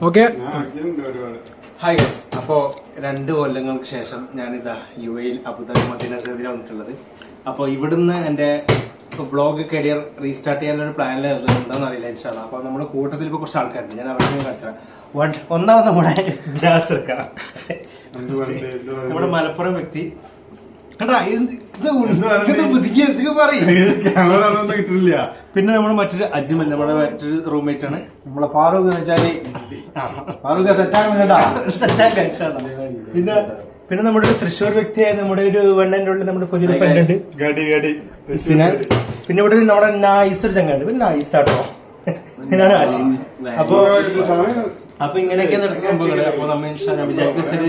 Okay. Hi guys, അപ്പോൾ 2 കൊല്ലങ്ങൾക്ക് ശേഷം ഞാനിതാ UAE അബുദാബി മദീന നസറിലാണ് വന്നിട്ടുള്ളത്. അപ്പോൾ ഇവിടുന്ന് എൻ്റെ വ്ളോഗ് കരിയർ റീസ്റ്റാർട്ട് ചെയ്യാനൊരു പ്ലാനിലായിരുന്നു. എന്താണെന്ന് അറിയില്ല ഇൻഷാ അല്ലാഹ്. അപ്പോൾ നമ്മുടെ കൂട്ടത്തിൽ ഇപ്പോൾ കുറച്ച് ആൾക്കാരുണ്ട്. ഞാൻ അവരുടെ കാണിച്ചാൽ ഒന്നാമത് നമ്മുടെ ജാസിർക്ക, നമ്മുടെ മലപ്പുറം വ്യക്തി. പിന്നെ നമ്മുടെ മറ്റൊരു അജ്മൽ, നമ്മുടെ മറ്റൊരു റൂംമേറ്റ് ആണ് നമ്മളെ ഫാറൂഖ് എന്ന് വെച്ചാല് ഫാറൂഖ് പിന്നെ നമ്മുടെ ഒരു തൃശ്ശൂർ വ്യക്തിയായ നമ്മുടെ ഒരു വെണ്ണന്റെ ഉള്ളിൽ നമ്മുടെ കൊച്ചിയുടെ ഫ്രണ്ട് ഉണ്ട് പിന്നെ ഇവിടെ നമ്മുടെ നൈസ് ഒരു ചങ്ങാണ്ട്. പിന്നെ നൈസാട്ടോ ഞാനാണ് ആശി. അപ്പൊ ഇങ്ങനെയൊക്കെ നടത്തുന്ന സംഭവങ്ങള്. അപ്പൊ നമ്മൾ ഞാൻ വിചാരിച്ചത്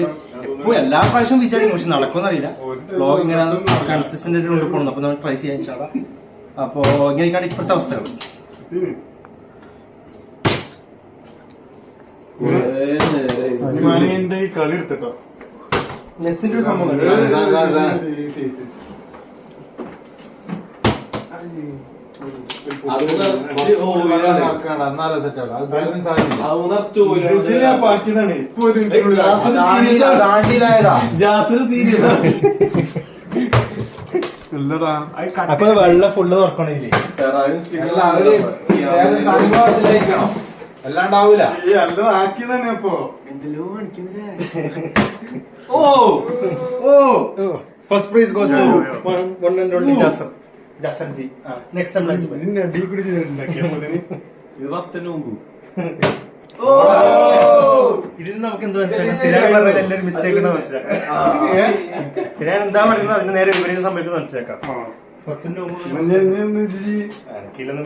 ഇപ്പൊ എല്ലാ പ്രാവശ്യവും വിചാരിക്കും, പക്ഷെ നടക്കുമെന്നറിയില്ല. വ്ളോഗ് ഇങ്ങനെ കൺസിസ്റ്റന്റ് ആയിട്ട് കൊണ്ടുപോകണം. അപ്പൊ നമ്മൾ ട്രൈ ചെയ്യാൻ ഇൻഷാല്ലാ. അപ്പൊ ഇങ്ങനെയൊക്കെയാണ് ഇപ്പോഴത്തെ അവസ്ഥകൾ. കളി എടുത്തിട്ടോ നെസ്സിന്റെ ഒരു സംഭവം അപ്പൊ വെള്ളം ഫുള്ള് തുറക്കണില്ലേ? അല്ലാണ്ടാവൂല. ആക്കിയതാണ് അപ്പൊ first prize goes to one and only Jasar. ജാസർജി നെക്സ്റ്റ് ടൈം ഇതിന് നമുക്ക് എന്ത് മനസ്സിലാക്കാം? സിരാൻ പറഞ്ഞാൽ എല്ലാവരും മിസ്റ്റേക്ക് ഉണ്ടോ മനസ്സിലാക്കാം. സിരാൻ എന്താ പറയുന്നത് അതിന് നേരെ വിപരീത സംഭവിക്കുന്നത് മനസ്സിലാക്കാം. ഫസ്റ്റിന്റെ എനിക്കില്ലൊന്നും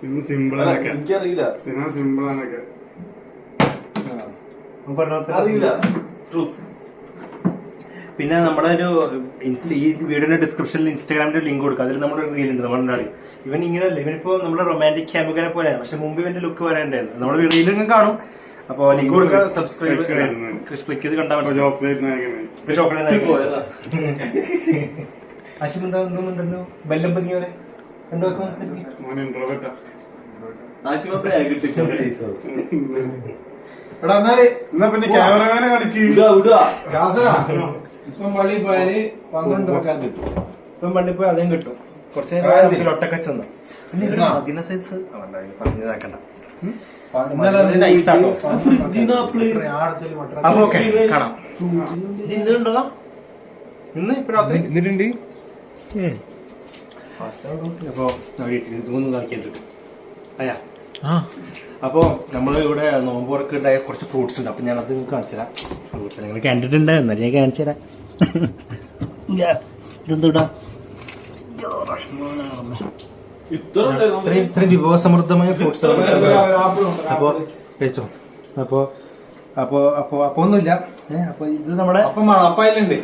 പിന്നെ സിമ്പിളാനൊക്കെ എനിക്കറിയില്ല. സിമ്പിളാനൊക്കെ പിന്നെ നമ്മുടെ ഒരു ഈ വീഡിയോയുടെ ഡിസ്ക്രിപ്ഷനിൽ ഇൻസ്റ്റാഗ്രാമിന്റെ ലിങ്ക് കൊടുക്കുക. അതിൽ നമ്മുടെ റീൽ ഉണ്ട്. നമ്മുടെ ഇവൻ ഇങ്ങനെയല്ല, ഇവനിപ്പോ നമ്മുടെ റൊമാൻറ്റിക് ക്യാമ്പുകാരെ പോലെയാണ്. പക്ഷെ മുമ്പ് ഇവന്റെ ലുക്ക് വരാണ്ടായിരുന്നു. നമ്മുടെ റീലിലും കാണും. അപ്പൊ ലിങ്ക് കൊടുക്കുക, സബ്സ്ക്രൈബ് ക്ലിക്ക് ചെയ്ത് കണ്ടാൽ ആശിം എന്താണ്ടല്ലോ ബെല്ലം പതിഞ്ഞോലെ രണ്ടു വാക്ക് മനസ്സിലാക്കി. എന്നാ പിന്നെ ക്യാമറമാനെ കളിക്കും. ഇപ്പം പള്ളി പോയാല് 12 വെക്കാൻ കിട്ടും. ഇപ്പം പള്ളി പോയി അതേം കിട്ടും. കുറച്ച് ഒട്ടക്കച്ചെന്ന പിന്നെ അതിന സൈസ് പറഞ്ഞതാക്കണ്ട. അപ്പൊ ഓക്കെ കാണാം. ഇന്നുണ്ടോ ഇന്ന് ഇപ്പൊ രാത്രി എന്നിട്ടുണ്ട്. അപ്പൊ ഇതൊന്നും കാണിക്കരുത് അയ്യാ. അപ്പൊ നമ്മൾ ഇവിടെ നോമ്പ് തുറക്ക് ഉണ്ടായ കുറച്ച് ഫ്രൂട്ട്സ് ഉണ്ട്. അപ്പൊ ഞാൻ അത് കാണിച്ചു തരാം. ഫ്രൂട്ട്സ് നിങ്ങൾ കണ്ടിട്ടുണ്ട്, എന്നാലും ഞാൻ കാണിച്ചു തരാം. ഇതെന്താ ഇത്രയും വിഭവസമൃദ്ധമായ ഫ്രൂട്ട്സ് അപ്പൊ കഴിച്ചോ. അപ്പൊ അപ്പൊ അപ്പൊ അപ്പൊ ഒന്നുമില്ല. അപ്പൊ ഇത് നമ്മുടെ അപ്പയിലുണ്ട്.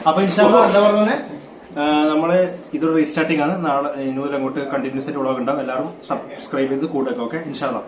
അപ്പൊ ഇൻഷാല്ലാ എന്താ പറഞ്ഞേ, നമ്മള് ഇതൊരു റീസ്റ്റാർട്ടിംഗ് ആണ്. നാളെ ഇനി അങ്ങോട്ട് കണ്ടിന്യൂസ് ആയിട്ട് വ്ളോഗ് ഉണ്ടാവും. എല്ലാവരും സബ്സ്ക്രൈബ് ചെയ്ത് കൂടെ ഓക്കെ ഇൻഷാല്ലാ.